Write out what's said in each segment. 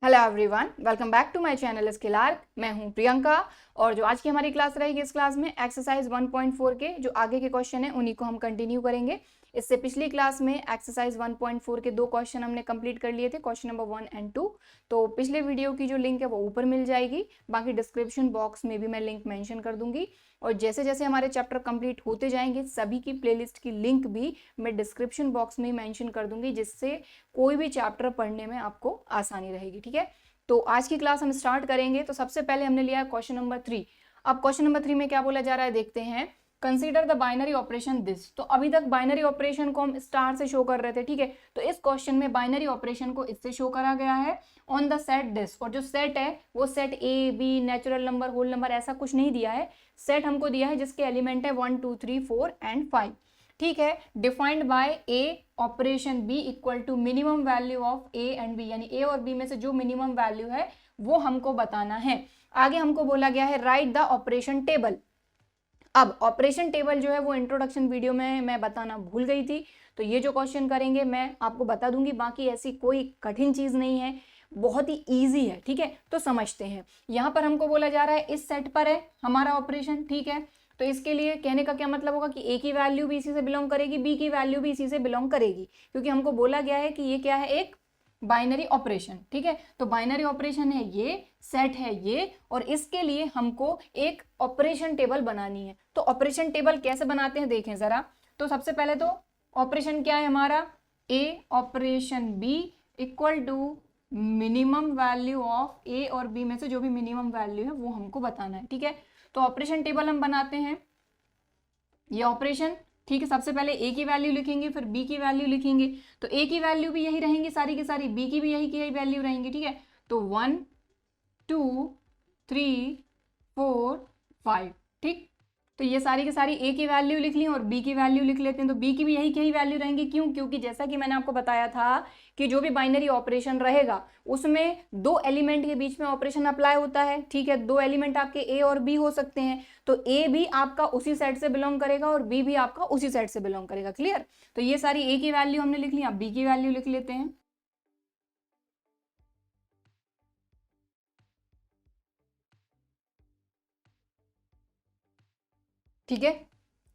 Hello everyone, welcome back to my channel Skill Arc. मैं हूं प्रियंका और जो आज की हमारी क्लास रहेगी, इस क्लास में एक्सरसाइज 1.4 के जो आगे के क्वेश्चन हैं उन्हीं को हम कंटिन्यू करेंगे। इससे पिछली क्लास में एक्सरसाइज 1.4 के 2 क्वेश्चन हमने कंप्लीट कर लिए थे, क्वेश्चन नंबर 1 एंड 2। तो पिछले वीडियो की जो लिंक है वो ऊपर मिल जाएगी, बाकी डिस्क्रिप्शन बॉक्स में भी मैं लिंक मेंशन कर दूंगी। और जैसे जैसे हमारे चैप्टर कंप्लीट होते जाएंगे सभी की प्लेलिस्ट की लिंक भी मैं डिस्क्रिप्शन बॉक्स में मेंशन कर दूंगी, जिससे कोई भी चैप्टर पढ़ने में आपको आसानी रहेगी। ठीक है, तो आज की क्लास हम स्टार्ट करेंगे। तो सबसे पहले हमने लिया है क्वेश्चन नंबर 3। अब क्वेश्चन नंबर 3 में क्या बोला जा रहा है देखते हैं। Consider the binary operation this. तो अभी तक बाइनरी ऑपरेशन को हम स्टार से शो कर रहे थे, ठीक है। तो इस क्वेश्चन में बाइनरी ऑपरेशन को इससे शो करा गया है ऑन द सेट दिस। और जो सेट है वो set A B natural number whole number ऐसा कुछ नहीं दिया है, सेट हमको दिया है जिसके एलिमेंट है 1 2 3 4 एंड 5। ठीक है, defined by A operation B equal to minimum value of A and B, यानी ए और बी में से जो मिनिमम वैल्यू है वो हमको बताना है। आगे हमको बोला गया है राइट द ऑपरेशन टेबल। अब ऑपरेशन टेबल जो है वो इंट्रोडक्शन वीडियो में मैं बताना भूल गई थी, तो ये जो क्वेश्चन करेंगे मैं आपको बता दूंगी। बाकी ऐसी कोई कठिन चीज नहीं है, बहुत ही इजी है। ठीक है, तो समझते हैं। यहाँ पर हमको बोला जा रहा है इस सेट पर है हमारा ऑपरेशन, ठीक है। तो इसके लिए कहने का क्या मतलब होगा कि ए की वैल्यू भी इसी से बिलोंग करेगी, बी की वैल्यू भी इसी से बिलोंग करेगी, क्योंकि हमको बोला गया है कि ये क्या है, एक बाइनरी ऑपरेशन। ठीक है, तो बाइनरी ऑपरेशन है ये, सेट है ये, और इसके लिए हमको एक ऑपरेशन टेबल बनानी है। तो ऑपरेशन टेबल कैसे बनाते हैं देखें जरा। तो सबसे पहले तो ऑपरेशन क्या है हमारा, A operation B equal to minimum value of A और बी में से जो भी मिनिमम वैल्यू है वो हमको बताना है। ठीक है, तो ऑपरेशन टेबल हम बनाते हैं। ये ऑपरेशन, ठीक है, सबसे पहले ए की वैल्यू लिखेंगे, फिर बी की वैल्यू लिखेंगे। तो ए की वैल्यू भी यही रहेंगी सारी की सारी, बी की भी यही वैल्यू रहेंगी। ठीक है, तो 1 2 3 4 5। ठीक, तो ये सारी की सारी ए की वैल्यू लिख ली और बी की वैल्यू लिख लेते हैं। तो बी की भी यही वैल्यू रहेंगी। क्यों? क्योंकि जैसा कि मैंने आपको बताया था कि जो भी बाइनरी ऑपरेशन रहेगा उसमें दो एलिमेंट के बीच में ऑपरेशन अप्लाई होता है। ठीक है, दो एलिमेंट आपके ए और बी हो सकते हैं, तो ए भी आपका उसी सेट से बिलोंग करेगा और बी भी आपका उसी सेट से बिलोंग करेगा। क्लियर? तो ये सारी ए की वैल्यू हमने लिख ली, अब बी की वैल्यू लिख लेते हैं। ठीक है,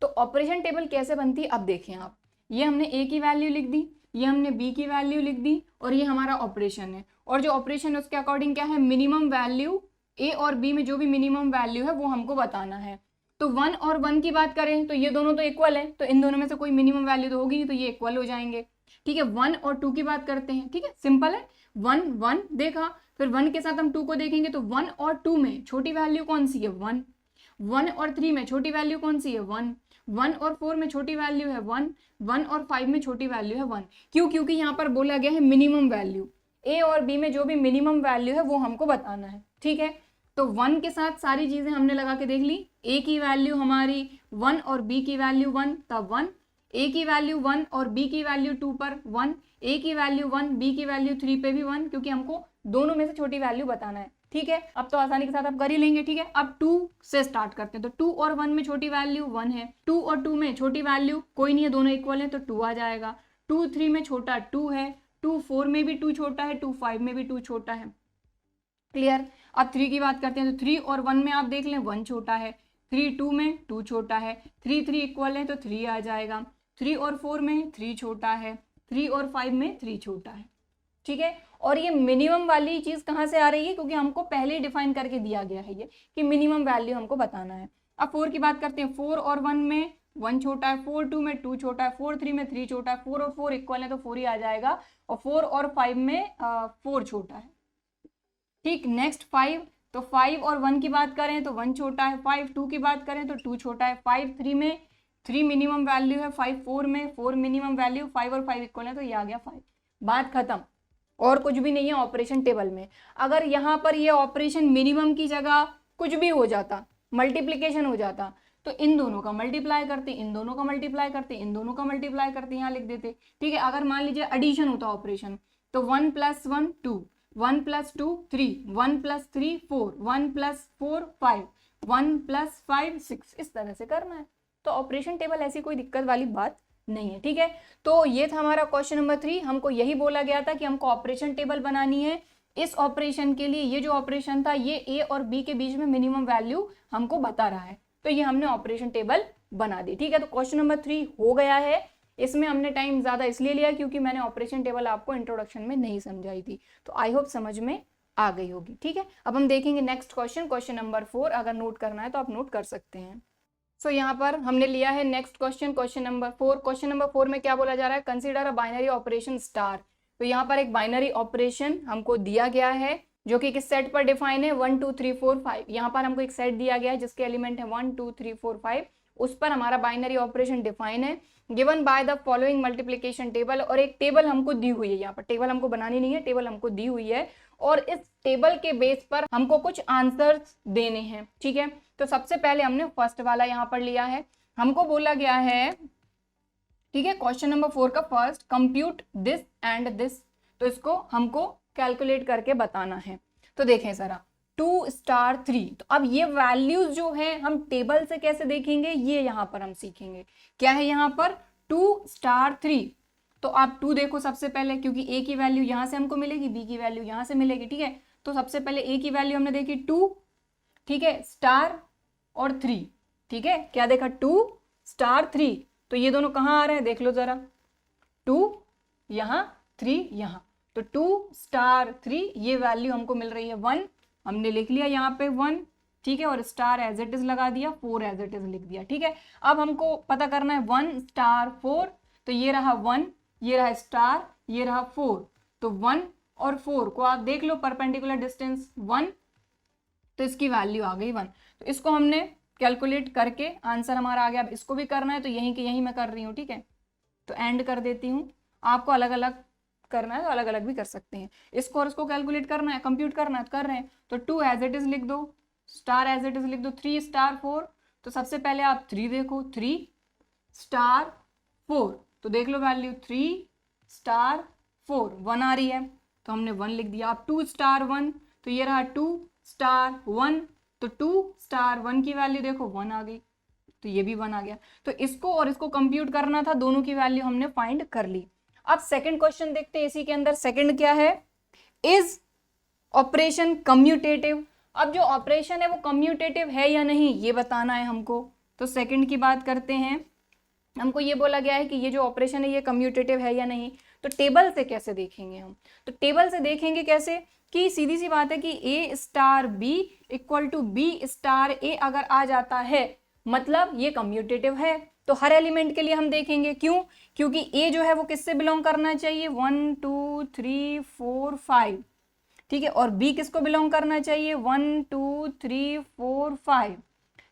तो ऑपरेशन टेबल कैसे बनती है अब देखें आप। ये हमने ए की वैल्यू लिख दी, ये हमने बी की वैल्यू लिख दी, और ये हमारा ऑपरेशन है। और जो ऑपरेशन है उसके अकॉर्डिंग क्या है, मिनिमम वैल्यू ए और बी में जो भी मिनिमम वैल्यू है वो हमको बताना है। तो 1 और 1 की बात करें तो ये दोनों तो इक्वल है, तो इन दोनों में से कोई मिनिमम वैल्यू तो होगी नहीं, तो ये इक्वल हो जाएंगे। ठीक है, 1 और 2 की बात करते हैं। ठीक है, सिंपल है, 1 1 देखा, फिर 1 के साथ हम 2 को देखेंगे तो 1 और 2 में छोटी वैल्यू कौन सी है, 1। 1 और 3 में छोटी वैल्यू कौन सी है, 1। 1 और 4 में छोटी वैल्यू है 1। 1 और 5 में छोटी वैल्यू है 1। क्यों? क्योंकि यहाँ पर बोला गया है मिनिमम वैल्यू, ए और बी में जो भी मिनिमम वैल्यू है वो हमको बताना है। ठीक है, तो 1 के साथ सारी चीजें हमने लगा के देख ली। ए की वैल्यू हमारी 1 और बी की वैल्यू 1, तब 1। ए की वैल्यू 1 और बी की वैल्यू 2 पर 1। ए की वैल्यू 1, बी की वैल्यू 3 पे भी 1, क्योंकि हमको दोनों में से छोटी वैल्यू बताना है। ठीक है, अब तो आसानी के साथ आप कर ही लेंगे। ठीक है, अब 2 से स्टार्ट करते हैं। तो 2 और 1 में छोटी वैल्यू 1 है, 2 और 2 में छोटी वैल्यू कोई नहीं है, दोनों इक्वल है, तो 2 आ जाएगा। 2 3 में छोटा 2 है, 2 4 में भी 2 छोटा है, 2 5 में भी 2 छोटा है। क्लियर? अब 3 की बात करते हैं। तो 3 और 1 में आप देख लें 1 छोटा है, 3 2 में 2 छोटा है, 3 3 इक्वल है तो 3 आ जाएगा। 3 और 4 में 3 छोटा है, 3 और 5 में 3 छोटा है। ठीक है, और ये मिनिमम वाली चीज कहाँ से आ रही है, क्योंकि हमको पहले ही डिफाइन करके दिया गया है ये कि मिनिमम वैल्यू हमको बताना है। अब 4 की बात करते हैं। 4 और 1 में 1 छोटा है, 4 2 में 2 छोटा है, 4 3 में 3 छोटा है, 4 और 4 इक्वल है तो 4 ही आ जाएगा, और 4 और 5 में 4 छोटा है। ठीक, नेक्स्ट 5। तो 5 और 1 की बात करें तो 1 छोटा है, 5 2 की बात करें तो 2 छोटा है, 5 3 में 3 मिनिमम वैल्यू है, 5 4 में 4 मिनिमम वैल्यू, 5 और 5 इक्वल है तो ये आ गया 5। बात खत्म, और कुछ भी नहीं है ऑपरेशन टेबल में। अगर यहाँ पर ये ऑपरेशन मिनिमम की जगह कुछ भी हो जाता, मल्टीप्लीकेशन हो जाता, तो इन दोनों का मल्टीप्लाई करते, इन दोनों का मल्टीप्लाई करते, इन दोनों का मल्टीप्लाई करते, यहाँ लिख देते। ठीक है, अगर मान लीजिए एडिशन होता ऑपरेशन, तो 1 + 1 2, 1 + 2 3, 1 + 3 4, 1 + 4 5, 1 + 5 6, इस तरह से करना है। तो ऑपरेशन टेबल ऐसी कोई दिक्कत वाली बात नहीं है। ठीक है, तो ये था हमारा क्वेश्चन नंबर 3। हमको यही बोला गया था कि हमको ऑपरेशन टेबल बनानी है इस ऑपरेशन के लिए ये जो ऑपरेशन था ये ए और बी के बीच में मिनिमम वैल्यू हमको बता रहा है, तो ये हमने ऑपरेशन टेबल बना दी। ठीक है, तो क्वेश्चन नंबर 3 हो गया है। इसमें हमने टाइम ज्यादा इसलिए लिया क्योंकि मैंने ऑपरेशन टेबल आपको इंट्रोडक्शन में नहीं समझाई थी, तो आई होप समझ में आ गई होगी। ठीक है, अब हम देखेंगे नेक्स्ट क्वेश्चन, क्वेश्चन नंबर 4। अगर नोट करना है तो आप नोट कर सकते हैं। सो यहाँ पर हमने लिया है next question, question number 4। Question number 4 में क्या बोला जा रहा है, consider a binary operation star. तो यहाँ पर एक बाइनरी ऑपरेशन हमको दिया गया है जो कि किस सेट पर डिफाइन है, 1 2 3 4 5। यहाँ पर हमको एक सेट दिया गया है जिसके एलिमेंट है 1 2 3 4 5, उस पर हमारा बाइनरी ऑपरेशन डिफाइन है, given by the following multiplication table. और एक टेबल हमको दी हुई है, यहाँ पर टेबल हमको बनानी नहीं है, टेबल हमको दी हुई है और इस टेबल के बेस पर हमको कुछ आंसर्स देने हैं। ठीक है, तो सबसे पहले हमने फर्स्ट वाला यहाँ पर लिया है, हमको बोला गया है, ठीक है, क्वेश्चन नंबर 4 का first, compute this and this. तो इसको हमको कैलकुलेट करके बताना है। तो देखें जरा, 2 स्टार 3। तो अब ये वैल्यूज जो है हम टेबल से कैसे देखेंगे, ये यहाँ पर हम सीखेंगे। क्या है यहाँ पर, 2 स्टार 3। तो आप 2 देखो सबसे पहले, क्योंकि ए की वैल्यू यहाँ से हमको मिलेगी, बी की वैल्यू यहाँ से मिलेगी। ठीक है, तो सबसे पहले ए की वैल्यू हमने देखी 2, ठीक है, स्टार और 3। ठीक है, क्या देखा, 2 स्टार 3। तो ये दोनों कहाँ आ रहे हैं, देख लो जरा, 2 यहाँ, 3 यहाँ। तो 2 स्टार 3 ये वैल्यू हमको मिल रही है 1, हमने लिख लिया यहाँ पे 1। ठीक है, और स्टार एज इट इज लगा दिया, 4 एज इट इज लिख दिया। ठीक है, अब हमको पता करना है 1 स्टार 4। तो ये रहा 1, ये रहा स्टार, ये रहा 4। तो 1 और 4 को आप देख लो, परपेंडिकुलर डिस्टेंस 1, तो इसकी वैल्यू आ गई 1। तो इसको हमने कैलकुलेट करके आंसर हमारा आ गया। अब इसको भी करना है तो यहीं के यहीं मैं कर रही हूँ। ठीक है, तो एंड कर देती हूँ, आपको अलग अलग करना है तो अलग अलग भी कर सकते हैं। इसको और इसको कैलकुलेट करना है, कंप्यूट करना है तो कर रहे हैं। तो 2 एज इट इज लिख दो, स्टार एज इट इज लिख दो, 3 स्टार 4। तो सबसे पहले आप 3 देखो, 3 स्टार 4। तो देख लो वैल्यू 3 स्टार 4 1 आ रही है, तो हमने 1 लिख दिया। आप 2 स्टार 1, तो ये रहा 2 स्टार 1। तो 2 स्टार 1 की वैल्यू देखो 1 आ गई, तो ये भी 1 आ गया। तो इसको और इसको कंप्यूट करना था, दोनों की वैल्यू हमने फाइंड कर ली। अब सेकंड क्वेश्चन देखते हैं इसी के अंदर। सेकंड क्या है, इज ऑपरेशन कम्यूटेटिव। अब जो ऑपरेशन है वो कम्यूटेटिव है या नहीं ये बताना है हमको। तो सेकंड की बात करते हैं, हमको ये बोला गया है कि ये जो ऑपरेशन है ये कम्यूटेटिव है या नहीं। तो टेबल से कैसे देखेंगे हम, तो टेबल से देखेंगे कैसे, कि सीधी सी बात है कि A star B equal to B star A अगर आ जाता है मतलब ये कम्यूटेटिव है। तो हर एलिमेंट के लिए हम देखेंगे, क्यों, क्योंकि ए जो है वो किससे बिलोंग करना चाहिए, 1 2 3 4 5। ठीक है, और बी किसको बिलोंग करना चाहिए, 1 2 3 4 5।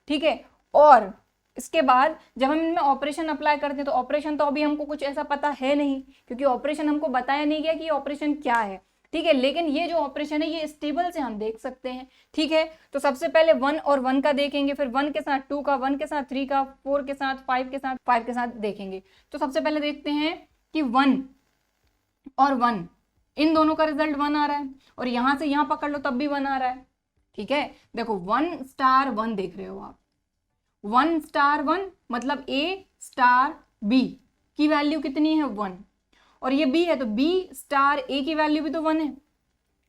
ठीक है, और इसके बाद जब हम इनमें ऑपरेशन अप्लाई करते हैं तो ऑपरेशन तो अभी हमको कुछ ऐसा पता है नहीं, क्योंकि ऑपरेशन हमको बताया नहीं गया कि ऑपरेशन क्या है। ठीक है, लेकिन ये जो ऑपरेशन है ये इस टेबल से हम देख सकते हैं। ठीक है, तो सबसे पहले 1 और 1 का देखेंगे, फिर 1 के साथ 2 का, 1 के साथ 3 का, 4 के साथ, 5 के साथ, 5 के साथ देखेंगे। तो सबसे पहले देखते हैं कि 1 और 1 इन दोनों का रिजल्ट 1 आ रहा है, और यहां से यहां पकड़ लो तब भी 1 आ रहा है। ठीक है, देखो 1 स्टार 1 देख रहे हो आप, 1 स्टार 1 मतलब ए स्टार बी की वैल्यू कितनी है 1, और ये बी है तो बी स्टार ए की वैल्यू भी तो 1 है।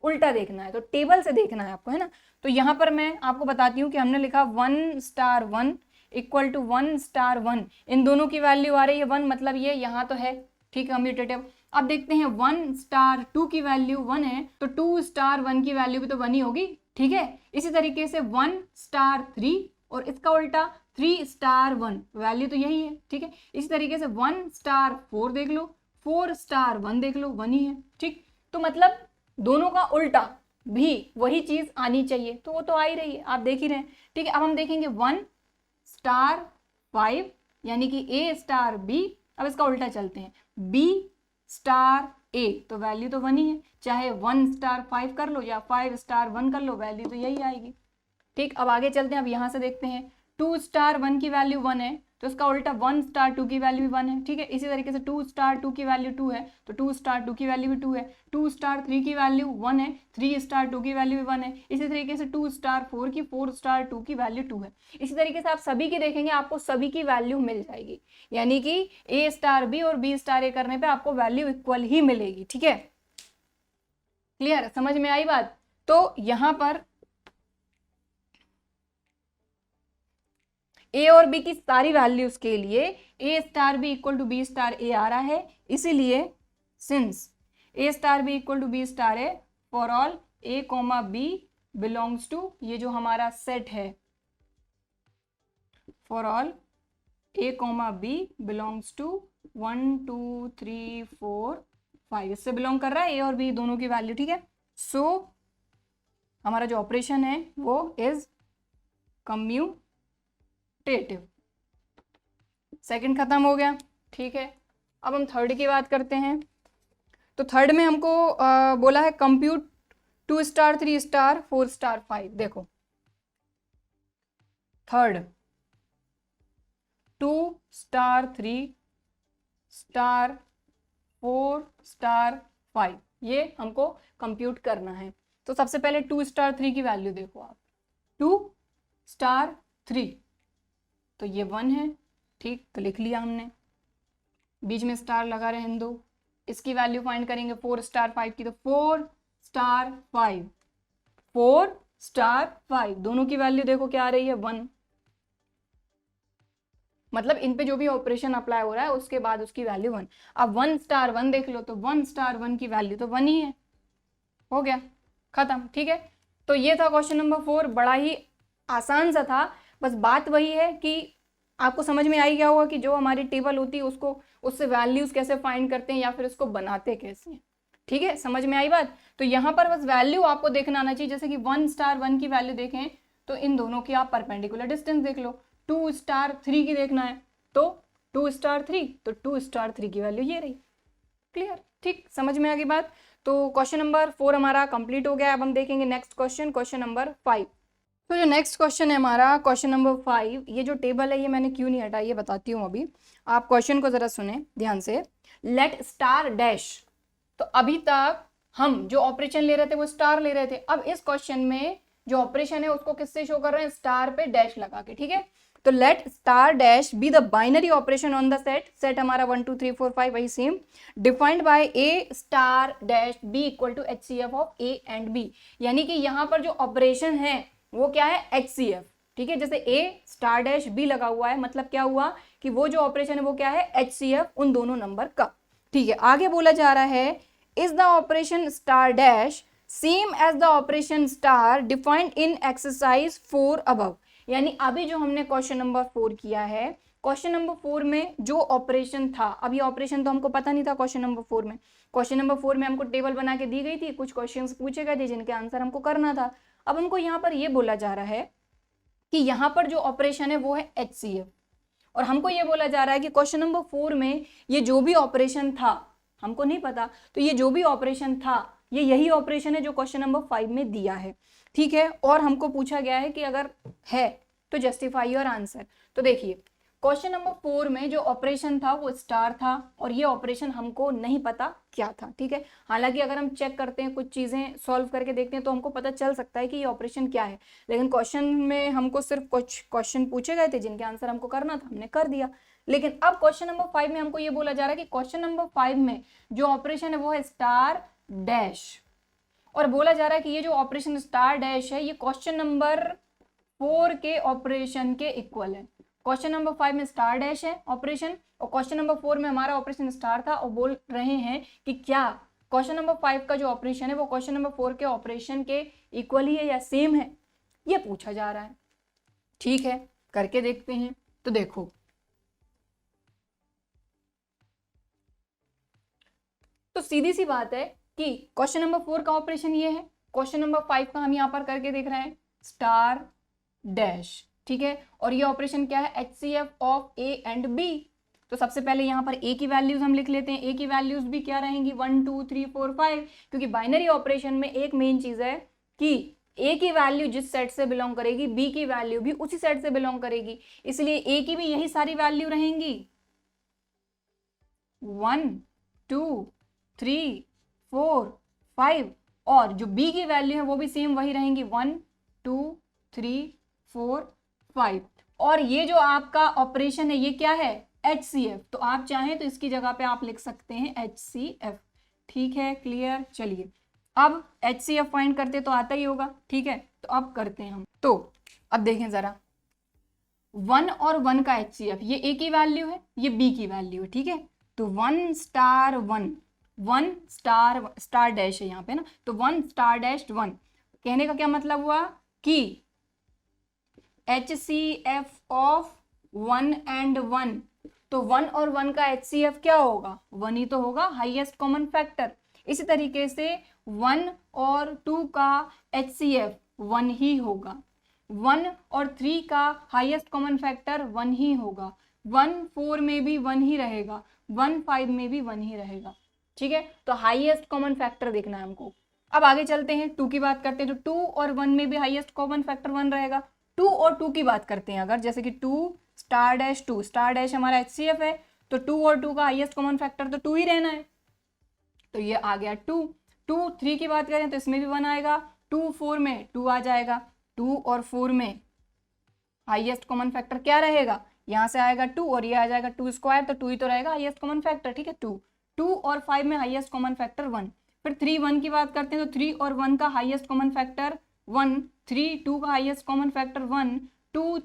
उल्टा देखना है तो टेबल से देखना है आपको, है ना। तो यहाँ पर मैं आपको बताती हूँ कि हमने लिखा 1 स्टार 1 इक्वल टू 1 स्टार 1, इन दोनों की वैल्यू आ रही है 1, मतलब ये यहाँ तो है। ठीक है, कम्यूटेटिव। अब देखते हैं 1 स्टार 2 की वैल्यू 1 है, तो 2 स्टार 1 की वैल्यू भी तो 1 ही होगी। ठीक है, इसी तरीके से 1 स्टार 3 और इसका उल्टा 3 स्टार 1 वैल्यू तो यही है। ठीक है, इसी तरीके से 1 स्टार 4 देख लो, 4 स्टार 1 देख लो, 1 ही है। ठीक, तो मतलब दोनों का उल्टा भी वही चीज आनी चाहिए, तो वो तो आ ही रही है, आप देख ही रहे हैं। ठीक है, अब हम देखेंगे 1 स्टार 5 यानी कि ए स्टार बी। अब इसका उल्टा चलते हैं, बी स्टार ए, तो वैल्यू तो 1 ही है, चाहे 1 स्टार 5 कर लो या 5 स्टार 1 कर लो, वैल्यू तो यही आएगी। ठीक, अब आगे चलते हैं। अब यहाँ से देखते हैं 2 स्टार 1 की वैल्यू 1 है, तो इसका उल्टा 1 स्टार 2 की वैल्यू भी 1 है। ठीक है, इसी तरीके से 2 स्टार 2 की वैल्यू 2 है, तो 2 स्टार 2 की वैल्यू भी 2 है। 2 स्टार 3 की वैल्यू 1 है, 3 स्टार 2 की वैल्यू भी 1 है। इसी तरीके से 2 स्टार 4 की, 4 स्टार 2 की वैल्यू 2 है। इसी तरीके से आप सभी की देखेंगे, आपको सभी की वैल्यू मिल जाएगी, यानी कि ए स्टार बी और बी स्टार ए करने पर आपको वैल्यू इक्वल ही मिलेगी। ठीक है, क्लियर, समझ में आई बात। तो यहां पर ए और बी की सारी वैल्यूज के लिए A star B equal to B star A आ रहा है, इसीलिए since A star B equal to B star A for all A comma B belongs to, ये जो हमारा सेट है for all A comma B belongs to 1 2 3 4 5, इससे बिलोंग कर रहा है ए और बी दोनों की वैल्यू, ठीक है। सो हमारा जो ऑपरेशन है वो इज कम्यूटेटिव। सेकंड खत्म हो गया, ठीक है। अब हम थर्ड की बात करते हैं। तो थर्ड में हमको बोला है कंप्यूट 2 स्टार 3 स्टार 4 स्टार 5। देखो थर्ड 2 स्टार 3 स्टार 4 स्टार 5 ये हमको कंप्यूट करना है। तो सबसे पहले 2 स्टार 3 की वैल्यू देखो आप, 2 स्टार 3 तो ये 1 है, ठीक, तो लिख लिया हमने, बीच में स्टार लगा रहे हैं दो। इसकी वैल्यू फाइंड करेंगे 4 स्टार 5 की, तो 4 स्टार 5 4 स्टार 5 दोनों की वैल्यू देखो क्या आ रही है 1, मतलब इन पे जो भी ऑपरेशन अप्लाई हो रहा है उसके बाद उसकी वैल्यू 1। अब 1 स्टार 1 देख लो, तो 1 स्टार 1 की वैल्यू तो 1 ही है, हो गया खत्म, ठीक है। तो ये था क्वेश्चन नंबर 4, बड़ा ही आसान सा था। बस बात वही है कि आपको समझ में आई क्या होगा कि जो हमारी टेबल होती है उसको उससे वैल्यूज कैसे फाइंड करते हैं या फिर उसको बनाते कैसे हैं, ठीक है, समझ में आई बात। तो यहाँ पर बस वैल्यू आपको देखना आना चाहिए, जैसे कि 1 स्टार 1 की वैल्यू देखें तो इन दोनों की आप परपेंडिकुलर डिस्टेंस देख लो, 2 स्टार 3 की देखना है तो 2 स्टार 3, तो 2 स्टार 3 की वैल्यू ये रही, क्लियर, ठीक, समझ में आ गई बात। तो क्वेश्चन नंबर 4 हमारा कंप्लीट हो गया। अब हम देखेंगे नेक्स्ट क्वेश्चन, क्वेश्चन नंबर 5। तो जो नेक्स्ट क्वेश्चन है हमारा क्वेश्चन नंबर 5, ये जो टेबल है ये मैंने क्यों नहीं हटाई ये बताती हूँ अभी, आप क्वेश्चन को जरा सुने ध्यान से। लेट स्टार डैश, तो अभी तक हम जो ऑपरेशन ले रहे थे वो स्टार ले रहे थे, अब इस क्वेश्चन में जो ऑपरेशन है उसको किससे शो कर रहे हैं, स्टार पे डैश लगा के, ठीक है। तो let star dash B the binary operation on the set, set हमारा 1 2 3 4 5 वही same, defined by A star dash B equal to HCF of A and B, यानी कि यहाँ पर जो ऑपरेशन है वो क्या है HCF, ठीक है। जैसे ए स्टार डैश बी लगा हुआ है, मतलब क्या हुआ कि वो जो ऑपरेशन है वो क्या है HCF उन दोनों नंबर का, ठीक है। आगे बोला जा रहा है is the operation star dash same as the operation star defined in exercise 4 above, यानी अभी जो हमने क्वेश्चन नंबर 4 किया है, क्वेश्चन नंबर 4 में जो ऑपरेशन था, अभी ऑपरेशन तो हमको पता नहीं था क्वेश्चन नंबर 4 में, क्वेश्चन नंबर 4 में हमको टेबल बना के दी गई थी, कुछ क्वेश्चंस पूछे गए थे जिनके आंसर हमको करना था। अब हमको यहाँ पर ये बोला जा रहा है कि यहाँ पर जो ऑपरेशन है वो है HCF, और हमको ये बोला जा रहा है कि क्वेश्चन नंबर 4 में ये जो भी ऑपरेशन था, हमको नहीं पता, तो ये जो भी ऑपरेशन था ये यही ऑपरेशन है जो क्वेश्चन नंबर 5 में दिया है, ठीक है। और हमको पूछा गया है कि अगर है तो जस्टिफाई योर आंसर। तो देखिए क्वेश्चन नंबर 4 में जो ऑपरेशन था वो स्टार था, और ये ऑपरेशन हमको नहीं पता क्या था, ठीक है। हालांकि अगर हम चेक करते हैं, कुछ चीजें सॉल्व करके देखते हैं तो हमको पता चल सकता है कि ये ऑपरेशन क्या है, लेकिन क्वेश्चन में हमको सिर्फ कुछ क्वेश्चन पूछे गए थे जिनके आंसर हमको करना था, हमने कर दिया। लेकिन अब क्वेश्चन नंबर 5 में हमको ये बोला जा रहा है कि क्वेश्चन नंबर 5 में जो ऑपरेशन है वो है स्टार डैश, और बोला जा रहा है कि ये जो ऑपरेशन स्टार डैश है ये क्वेश्चन नंबर 4 के ऑपरेशन के इक्वल है। क्वेश्चन नंबर 5 में स्टार डैश है ऑपरेशन, और क्वेश्चन नंबर 4 में हमारा ऑपरेशन स्टार था, और बोल रहे हैं कि क्या क्वेश्चन नंबर 5 का जो ऑपरेशन है वो क्वेश्चन नंबर 4 के ऑपरेशन के इक्वल ही है या सेम है, ये पूछा जा रहा है, ठीक है, करके देखते हैं। तो देखो तो सीधी सी बात है कि क्वेश्चन नंबर 4 का ऑपरेशन ये है, क्वेश्चन नंबर 5 का हम यहाँ पर करके देख रहे हैं स्टार डैश, ठीक है, और ये ऑपरेशन क्या है HCF of A and B. तो सबसे पहले यहाँ पर ए की वैल्यूज हम लिख लेते हैं, ए की वैल्यूज भी क्या रहेंगी 1 2 3 4 5, क्योंकि बाइनरी ऑपरेशन में एक मेन चीज है कि ए की वैल्यू जिस सेट से बिलोंग करेगी बी की वैल्यू भी उसी सेट से बिलोंग करेगी, इसलिए ए की भी यही सारी वैल्यू रहेंगी 1 2 3 4 5, और जो बी की वैल्यू है वो भी सेम वही रहेंगी 1 2 3 4 5, और ये जो आपका ऑपरेशन है ये क्या है HCF, तो आप चाहें तो इसकी जगह पे आप लिख सकते हैं HCF, ठीक है, क्लियर। चलिए अब HCF फाइंड करते तो आता ही होगा, ठीक है, तो अब करते हैं हम। तो अब देखें जरा, 1 और 1 का HCF, ये A की वैल्यू है, ये B की वैल्यू है, ठीक है, तो 1 स्टार 1, 1 स्टार डैश है यहाँ पे ना, तो 1 स्टार डैश 1, कहने का क्या मतलब हुआ कि HCF ऑफ 1 एंड 1, तो 1 और 1 का HCF क्या होगा, 1 ही तो होगा, हाईएस्ट कॉमन फैक्टर। इसी तरीके से 1 और 2 का HCF 1 ही होगा, 1 और 3 का हाईएस्ट कॉमन फैक्टर 1 ही होगा, 1 4 में भी 1 ही रहेगा, 1 5 में भी 1 ही रहेगा, ठीक है, तो हाईएस्ट कॉमन फैक्टर देखना है हमको। अब आगे चलते हैं, 2 की बात करते हैं, तो 2 और 1 में भी हाईएस्ट कॉमन फैक्टर 1 रहेगा। 2 और 2 की बात करते हैं अगर, जैसे कि 2 स्टार डैश 2, स्टार डैश हमारा HCF है, तो 2 और 2 का हाईएस्ट कॉमन फैक्टर तो 2 ही रहना है, तो ये आ गया 2। 2 3 की बात करें तो इसमें भी 1 आएगा, 2 4 में 2 आ जाएगा, 2 और 4 में हाईएस्ट कॉमन फैक्टर क्या रहेगा, यहाँ से आएगा 2 और ये आ जाएगा 2 स्क्वायर, तो 2 ही तो रहेगा हाईएस्ट कॉमन फैक्टर, ठीक है, 2। 2 और 5 में हाईएस्ट कॉमन फैक्टर 1। फिर 3 1 की बात करते हैं, तो 3 और 1 का हाईएस्ट कॉमन फैक्टर 1, 3 2 का हाईएस्ट कॉमन फैक्टर 1, 2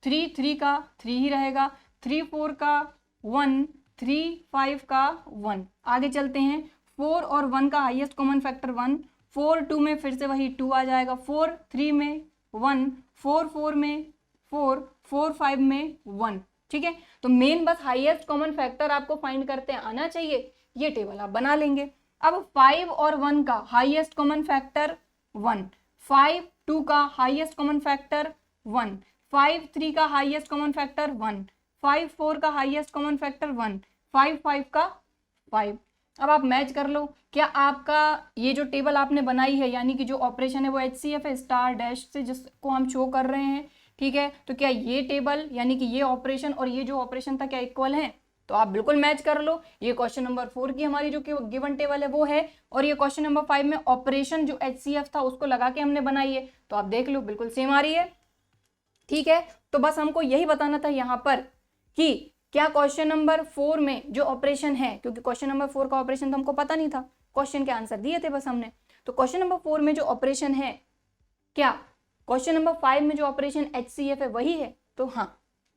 3 3 का 3 ही रहेगा, 3 4 का 1, 3 5 का 1। आगे चलते हैं, 4 और 1 का हाईएस्ट कॉमन फैक्टर 1, 4 2 में फिर से वही 2 आ जाएगा, 4 3 में 1, 4 4 में 4, 4 5 में 1, ठीक है, तो main bus highest common factor आपको फाइंड करते आना चाहिए, ये टेबल आप बना लेंगे। अब 5 और 1 का हाईएस्ट कॉमन फैक्टर 1, 5 2 का हाईएस्ट कॉमन फैक्टर 1, 5 3 का हाईएस्ट कॉमन फैक्टर 1, 5 4 का हाईएस्ट कॉमन फैक्टर 1, 5 5 का 5। अब आप मैच कर लो, क्या आपका ये जो टेबल आपने बनाई है, यानी कि जो ऑपरेशन है वो HCF है स्टार डैश से जिसको हम शो कर रहे हैं, ठीक है, तो क्या ये टेबल यानी कि ये ऑपरेशन और ये जो ऑपरेशन था क्या इक्वल है, तो आप बिल्कुल मैच कर लो। ये क्वेश्चन नंबर 4 की हमारी जो कि गिवन टेबल है वो है, और ये क्वेश्चन नंबर 5 में ऑपरेशन जो HCF था उसको लगा के हमने बनाई है, तो आप देख लो बिल्कुल सेम आ रही है, ठीक है। तो बस हमको यही बताना था यहाँ पर कि क्या क्वेश्चन नंबर 4 में जो ऑपरेशन है, क्योंकि क्वेश्चन नंबर 4 का ऑपरेशन तो हमको पता नहीं था, क्वेश्चन के आंसर दिए थे बस हमने, तो क्वेश्चन नंबर 4 में जो ऑपरेशन है क्या क्वेश्चन नंबर 5 में जो ऑपरेशन HCF है वही है, तो हाँ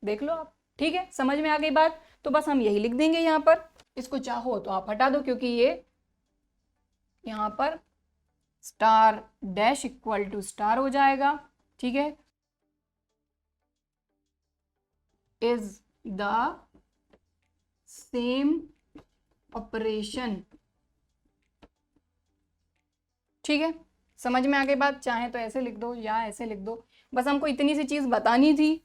देख लो आप, ठीक है, समझ में आ गई बात। तो बस हम यही लिख देंगे यहाँ पर, इसको चाहो तो आप हटा दो, क्योंकि ये यहाँ पर star dash equal to star हो जाएगा, ठीक है, इज द सेम ऑपरेशन, ठीक है, समझ में आ गई बात। चाहे तो ऐसे लिख दो या ऐसे लिख दो, बस हमको इतनी सी चीज बतानी थी,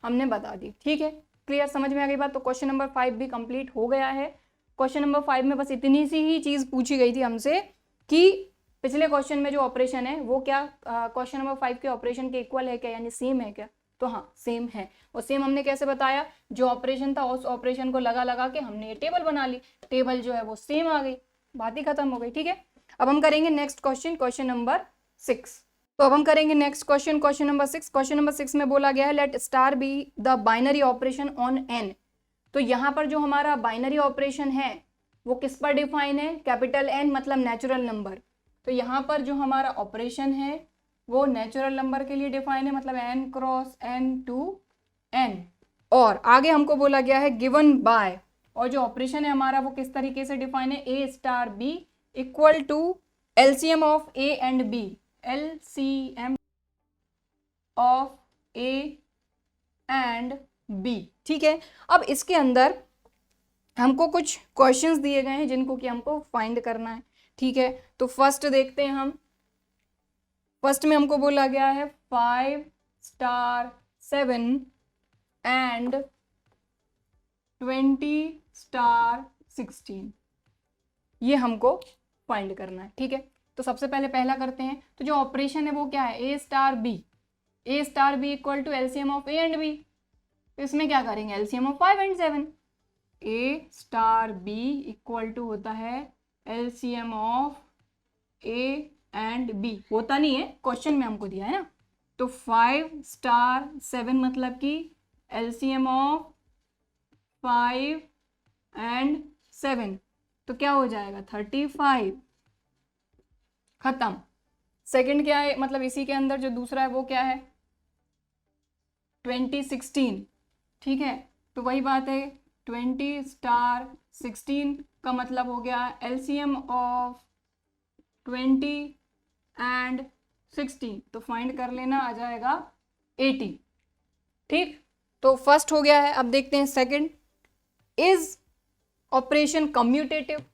हमने बता दी, ठीक है, क्लियर, समझ में आ गई बात। तो क्वेश्चन नंबर 5 भी कंप्लीट हो गया है। क्वेश्चन नंबर 5 में बस इतनी सी ही चीज पूछी गई थी हमसे कि पिछले क्वेश्चन में जो ऑपरेशन है वो क्या क्वेश्चन नंबर 5 के ऑपरेशन के इक्वल है क्या, यानी सेम है क्या, तो हाँ सेम है। और सेम हमने कैसे बताया, जो ऑपरेशन था उस ऑपरेशन को लगा लगा के हमने ये टेबल बना ली, टेबल जो है वो सेम आ गई, बात ही खत्म हो गई, ठीक है। अब हम करेंगे नेक्स्ट क्वेश्चन, क्वेश्चन नंबर 6। तो अब हम करेंगे next question, question number 6। Question number 6 में बोला गया है let star B the binary operation on N. तो यहाँ पर जो हमारा बाइनरी ऑपरेशन है वो किस पर डिफाइन है, कैपिटल एन मतलब नेचुरल नंबर। तो यहाँ पर जो हमारा ऑपरेशन है वो नेचुरल नंबर के लिए डिफाइन है, मतलब n cross n to n। और आगे हमको बोला गया है गिवन बाय, और जो ऑपरेशन है हमारा वो किस तरीके से डिफाइन है, a star b equal to LCM of a and b, LCM of a and b, ठीक है। अब इसके अंदर हमको कुछ क्वेश्चंस दिए गए हैं जिनको कि हमको फाइंड करना है, ठीक है। तो फर्स्ट देखते हैं हम, फर्स्ट में हमको बोला गया है 5 स्टार 7 एंड 20 स्टार 16, ये हमको फाइंड करना है, ठीक है। तो सबसे पहले पहला करते हैं, तो जो ऑपरेशन है वो क्या है, a star b equal to LCM of a and b। तो इसमें क्या करेंगे, LCM of 5 and 7, a star b equal to होता है LCM of a and b, होता नहीं है, क्वेश्चन में हमको दिया है ना। तो 5 स्टार 7 मतलब कि LCM ऑफ 5 एंड 7, तो क्या हो जाएगा 35 खत्म। सेकंड क्या है, मतलब इसी के अंदर जो दूसरा है वो क्या है 2016, ठीक है। तो वही बात है 20 स्टार 16 का मतलब हो गया एलसीएम ऑफ 20 एंड 16, तो फाइंड कर लेना, आ जाएगा 80, ठीक। तो फर्स्ट हो गया है। अब देखते हैं सेकंड, इज ऑपरेशन कम्यूटेटिव।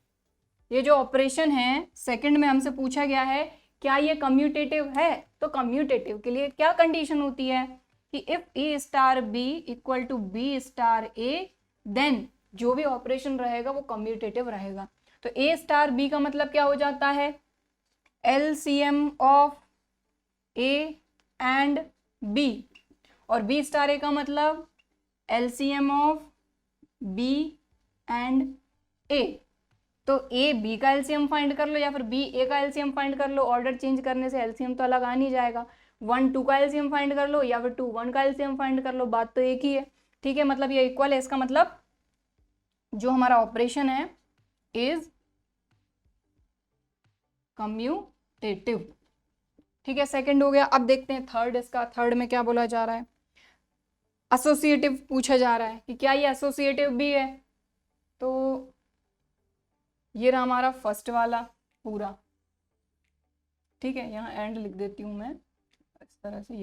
ये जो ऑपरेशन है सेकंड में हमसे पूछा गया है क्या ये कम्यूटेटिव है। तो कम्यूटेटिव के लिए क्या कंडीशन होती है कि if A star B equal to B star A, then जो भी ऑपरेशन रहेगा वो कम्यूटेटिव रहेगा। तो ए स्टार बी का मतलब क्या हो जाता है LCM of A and B, और बी स्टार ए का मतलब LCM of B and A. तो ए बी का एलसीएम फाइंड कर लो या फिर बी ए का एलसीएम फाइंड कर लो, ऑर्डर चेंज करने से एलसीएम तो अलग आ नहीं जाएगा। 1 2 का एलसीएम फाइंड कर लो या फिर 2 1 का एलसीएम फाइंड कर लो, बात तो एक ही है, ठीक है। मतलब ये इक्वल है, इसका मतलब जो हमारा ऑपरेशन है इज कम्यूटेटिव, ठीक है। सेकंड हो गया। अब देखते हैं थर्ड, इसका थर्ड में क्या बोला जा रहा है, एसोसिएटिव पूछा जा रहा है कि क्या ये एसोसिएटिव भी है। तो ये रहा हमारा फर्स्ट वाला पूरा, ठीक है। यहाँ एंड लिख देती हूँ मैं इस तरह से,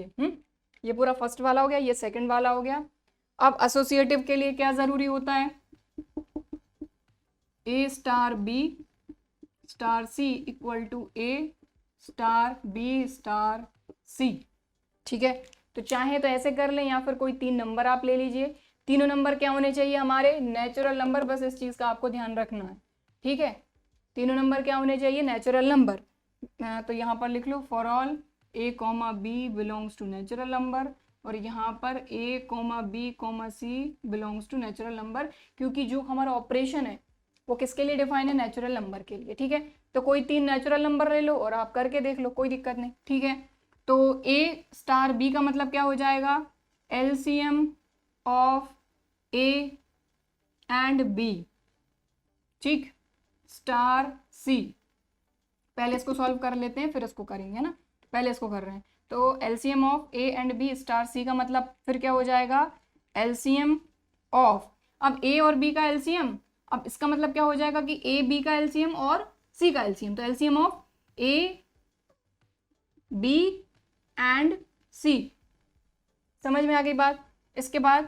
ये पूरा फर्स्ट वाला हो गया, ये सेकंड वाला हो गया। अब एसोसिएटिव के लिए क्या जरूरी होता है, A star B star C equal to A star B star C, ठीक है। तो चाहे तो ऐसे कर लें या फिर कोई 3 नंबर आप ले लीजिए। तीनों नंबर क्या होने चाहिए हमारे नेचुरल नंबर, बस इस चीज़ का आपको ध्यान रखना है, ठीक है। तीनों नंबर क्या होने चाहिए नेचुरल नंबर। तो यहाँ पर लिख लो for all A comma B belongs to natural number, और यहाँ पर A comma B comma C belongs to natural number, क्योंकि जो हमारा ऑपरेशन है वो किसके लिए डिफाइन है नेचुरल नंबर के लिए, ठीक है। तो कोई 3 नेचुरल नंबर ले लो और आप करके देख लो, कोई दिक्कत नहीं, ठीक है। तो ए स्टार बी का मतलब क्या हो जाएगा LCM of A and B, ठीक, स्टार सी। पहले इसको सॉल्व कर लेते हैं फिर इसको करेंगे ना, पहले इसको कर रहे हैं। तो LCM of A and B star C का मतलब फिर क्या हो जाएगा एलसीएम ऑफ, अब ए और बी का एलसीएम, अब इसका मतलब क्या हो जाएगा कि ए बी का एलसीएम और सी का एलसीएम, तो LCM of A B and C. समझ में आ गई बात। इसके बाद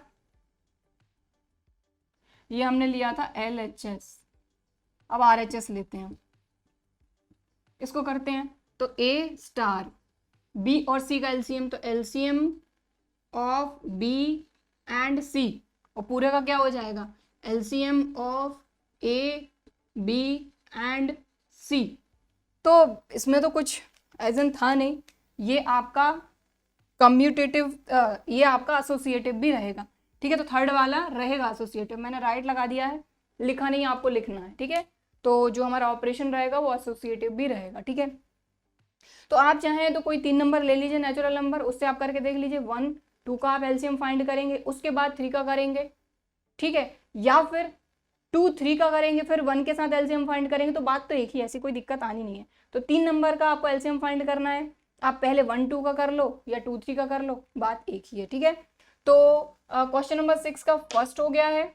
ये हमने लिया था LHS, अब RHS लेते हैं, इसको करते हैं। तो A स्टार B और C का एलसीएम, तो LCM of B and C, और पूरे का क्या हो जाएगा LCM of A B and C। तो इसमें तो कुछ एजन था नहीं, ये आपका कम्यूटेटिव, ये आपका एसोसिएटिव भी रहेगा, ठीक है। तो थर्ड वाला रहेगा एसोसिएटिव, मैंने राइट लगा दिया है, लिखा नहीं, आपको लिखना है, ठीक है। तो जो हमारा ऑपरेशन रहेगा वो एसोसिएटिव भी रहेगा, ठीक है। तो आप चाहें तो कोई 3 नंबर ले लीजिए नेचुरल नंबर, उससे आप करके देख लीजिए। 1 2 का आप एलसीएम फाइंड करेंगे, उसके बाद 3 का करेंगे, ठीक है, या फिर 2 3 का करेंगे फिर 1 के साथ एलसीएम फाइंड करेंगे, तो बात तो एक ही है, ऐसी कोई दिक्कत आनी नहीं है। तो 3 नंबर का आपको एलसीएम फाइंड करना है, आप पहले 1 2 का कर लो या 2 3 का कर लो, बात एक ही है, ठीक है। तो क्वेश्चन नंबर 6 का फर्स्ट हो गया है,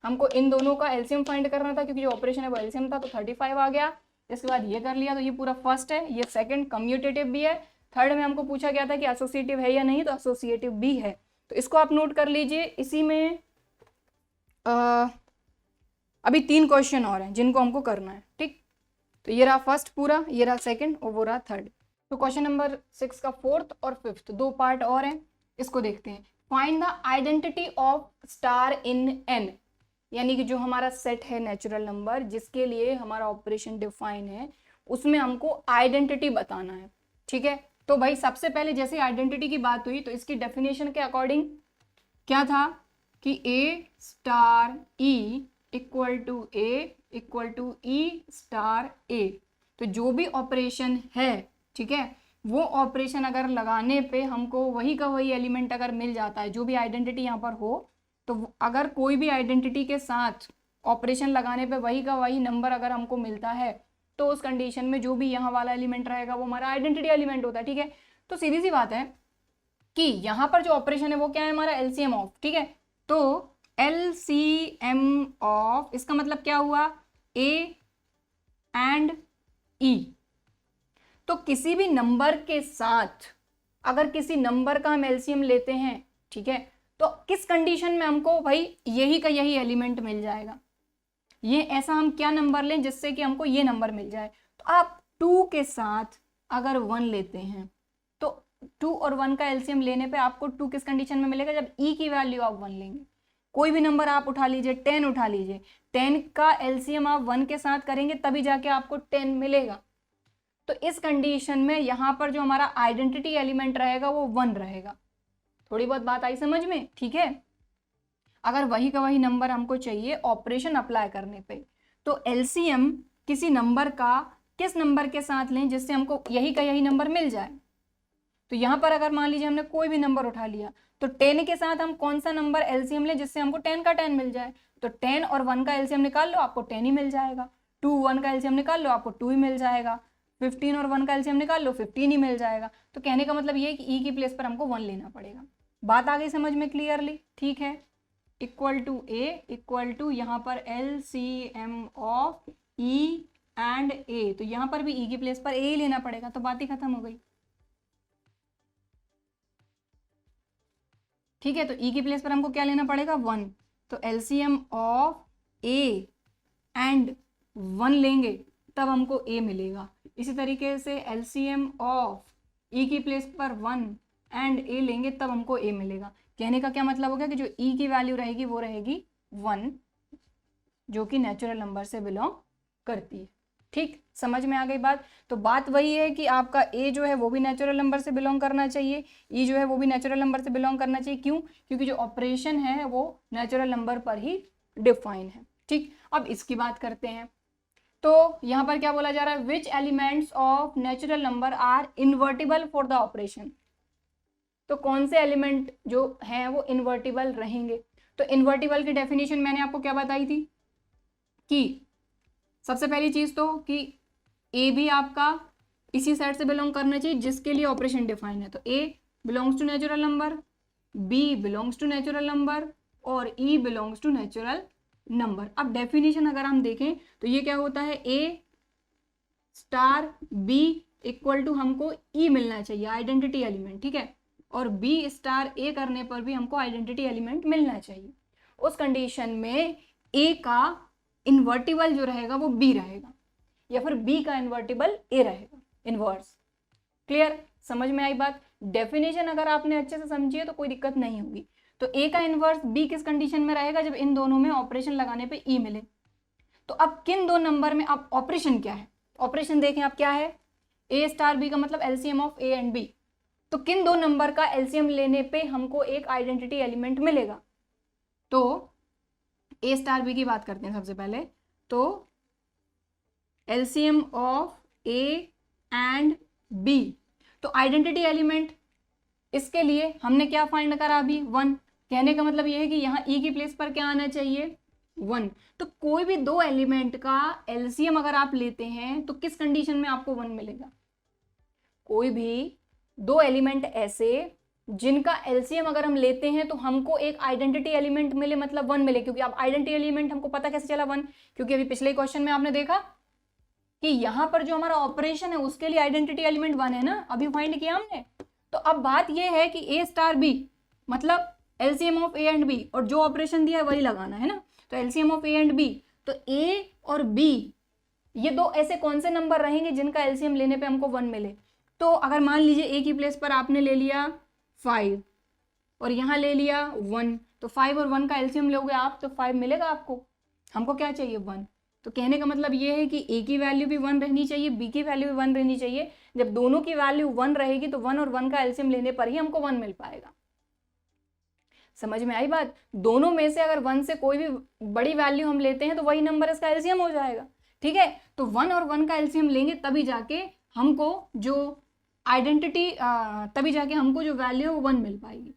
हमको इन दोनों का एलसीएम फाइंड करना था क्योंकि जो ऑपरेशन है वो एलसीएम था, तो 35 आ गया। इसके बाद ये कर लिया, तो ये पूरा फर्स्ट है, ये सेकंड कम्यूटेटिव भी है। थर्ड में हमको पूछा गया था कि एसोसिएटिव है या नहीं, तो एसोसिएटिव भी है, तो इसको आप नोट कर लीजिए। इसी में अभी 3 क्वेश्चन और हैं जिनको हमको करना है, ठीक। तो ये रहा फर्स्ट पूरा, ये रहा सेकंड और वो रहा थर्ड। तो क्वेश्चन नंबर 6 का 4th और 5th 2 पार्ट और हैं, इसको देखते हैं। Find the identity of star in an, यानी कि जो हमारा सेट है नेचुरल नंबर जिसके लिए हमारा ऑपरेशन डिफाइन है, उसमें हमको आइडेंटिटी बताना है, ठीक है। तो भाई सबसे पहले जैसे आइडेंटिटी की बात हुई तो इसकी डेफिनेशन के अकॉर्डिंग क्या था कि A star E equal to A equal to E star A. तो जो भी ऑपरेशन है, ठीक है, वो ऑपरेशन अगर लगाने पे हमको वही का वही एलिमेंट अगर मिल जाता है, जो भी आइडेंटिटी यहाँ पर हो, तो अगर कोई भी आइडेंटिटी के साथ ऑपरेशन लगाने पे वही का वही नंबर अगर हमको मिलता है, तो उस कंडीशन में जो भी यहाँ वाला एलिमेंट रहेगा वो हमारा आइडेंटिटी एलिमेंट होता है, ठीक है। तो सीधी सी बात है कि यहाँ पर जो ऑपरेशन है वो क्या है, हमारा एलसीएम ऑफ, ठीक है। तो एलसीएम ऑफ इसका मतलब क्या हुआ, ए एंड ई। तो किसी भी नंबर के साथ अगर किसी नंबर का हम एलसीएम लेते हैं, ठीक है, तो किस कंडीशन में हमको भाई यही का यही एलिमेंट मिल जाएगा। ये ऐसा हम क्या नंबर लें जिससे कि हमको ये नंबर मिल जाए। तो आप 2 के साथ अगर 1 लेते हैं तो 2 और 1 का एलसीएम लेने पे आपको 2 किस कंडीशन में मिलेगा, जब ई की वैल्यू आप 1 लेंगे। कोई भी नंबर आप उठा लीजिए, 10 उठा लीजिए, 10 का एलसीएम आप 1 के साथ करेंगे तभी जाके आपको 10 मिलेगा। तो इस कंडीशन में यहाँ पर जो हमारा आइडेंटिटी एलिमेंट रहेगा वो 1 रहेगा। थोड़ी बहुत बात आई समझ में, ठीक है। अगर वही का वही नंबर हमको चाहिए ऑपरेशन अप्लाई करने पे, तो एलसीएम किसी नंबर का किस नंबर के साथ लें जिससे हमको यही का यही नंबर मिल जाए। तो यहाँ पर अगर मान लीजिए हमने कोई भी नंबर उठा लिया, तो 10 के साथ हम कौन सा नंबर एलसीएम लें जिससे हमको 10 का 10 मिल जाए। तो 10 और 1 का एलसीएम निकाल लो, आपको 10 ही मिल जाएगा। 2 1 का एलसीएम निकाल लो, आपको 2 ही मिल जाएगा। 15 और 1 का एलसीएम निकाल लो, 15 ही मिल जाएगा। तो कहने का मतलब ये है कि ई की प्लेस पर हमको 1 लेना पड़ेगा। बात आ गई समझ में क्लियरली, ठीक है। Equal to A equal to यहाँ पर LCM of E and A. तो यहाँ पर भी ई की प्लेस पर ए ही लेना पड़ेगा, तो बात ही खत्म हो गई, ठीक है। तो ई की प्लेस पर हमको क्या लेना पड़ेगा, 1। तो एलसीएम ऑफ ए एंड 1 लेंगे तब हमको ए मिलेगा। इसी तरीके से एलसीएम ऑफ ई की प्लेस पर 1 एंड ए लेंगे तब हमको ए मिलेगा। कहने का क्या मतलब हो गया कि जो ई की वैल्यू रहेगी वो रहेगी 1, जो कि नेचुरल नंबर से बिलोंग करती है, ठीक। समझ में आ गई बात। तो बात वही है कि आपका ए जो है वो भी नेचुरल नंबर से बिलोंग करना चाहिए, ई जो है वो भी नेचुरल नंबर से बिलोंग करना चाहिए। क्यों? क्योंकि जो ऑपरेशन है वो नेचुरल नंबर पर ही डिफाइन है, ठीक। अब इसकी बात करते हैं। तो यहाँ पर क्या बोला जा रहा है, which elements of natural number are invertible for the operation. तो कौन से एलिमेंट जो हैं वो इन्वर्टिबल रहेंगे। तो इन्वर्टिबल की डेफिनेशन मैंने आपको क्या बताई थी कि सबसे पहली चीज तो कि ए भी आपका इसी सेट से बिलोंग करना चाहिए जिसके लिए ऑपरेशन डिफाइन है। तो A belongs to natural number, B belongs to natural number और E belongs to natural number. अब डेफिनेशन अगर हम देखें तो ये क्या होता है, A star B equal to हमको ई मिलना चाहिए आइडेंटिटी एलिमेंट, ठीक है। और बी स्टार ए करने पर भी हमको आइडेंटिटी एलिमेंट मिलना चाहिए। उस कंडीशन में ए का इन्वर्टिबल जो रहेगा वो बी रहेगा या फिर बी का इन्वर्टिबल ए रहेगा, इनवर्स। क्लियर, समझ में आई बात। डेफिनेशन अगर आपने अच्छे से समझी है तो कोई दिक्कत नहीं होगी। तो ए का इनवर्स बी किस कंडीशन में रहेगा, जब इन दोनों में ऑपरेशन लगाने पे ई मिले। तो अब किन दो नंबर में अब ऑपरेशन क्या है, ऑपरेशन देखें आप क्या है, ए स्टार बी का मतलब LCM of A and B. तो किन दो नंबर का एलसीएम लेने पे हमको एक आइडेंटिटी एलिमेंट मिलेगा। तो ए स्टार बी की बात करते हैं सबसे पहले। तो LCM of A and B, तो आइडेंटिटी एलिमेंट इसके लिए हमने क्या फाइंड करा अभी, 1। कहने का मतलब ये है कि यहाँ ई की प्लेस पर क्या आना चाहिए, 1। तो कोई भी दो एलिमेंट का एलसीएम अगर आप लेते हैं तो किस कंडीशन में आपको 1 मिलेगा। कोई भी दो एलिमेंट ऐसे जिनका एलसीएम अगर हम लेते हैं तो हमको एक आइडेंटिटी एलिमेंट मिले, मतलब 1 मिले। क्योंकि अब आइडेंटिटी एलिमेंट हमको पता कैसे चला 1, क्योंकि अभी पिछले क्वेश्चन में आपने देखा कि यहां पर जो हमारा ऑपरेशन है उसके लिए आइडेंटिटी एलिमेंट 1 है ना, अभी फाइंड किया हमने। तो अब बात यह है कि ए स्टार बी मतलब LCM of A and B, और जो ऑपरेशन दिया है वही लगाना है ना। तो LCM of A and B, तो ए और बी ये दो ऐसे कौन से नंबर रहेंगे जिनका एलसीएम लेने पे हमको 1 मिले। तो अगर मान लीजिए ए की प्लेस पर आपने ले लिया 5 और यहाँ ले लिया 1, तो 5 और 1 का एलसीएम लोगे आप तो 5 मिलेगा आपको। हमको क्या चाहिए, 1। तो कहने का मतलब ये है कि ए की वैल्यू भी 1 रहनी चाहिए, बी की वैल्यू भी 1 रहनी चाहिए। जब दोनों की वैल्यू 1 रहेगी तो 1 और 1 का एलसीएम लेने पर ही हमको 1 मिल पाएगा। समझ में आई बात। दोनों में से अगर 1 से कोई भी बड़ी वैल्यू हम लेते हैं तो वही नंबर इसका एलसीएम हो जाएगा, ठीक है। तो 1 और 1 का एलसीएम लेंगे तभी जाके हमको जो आइडेंटिटी तभी जाके हमको जो वैल्यू है वो 1 मिल पाएगी।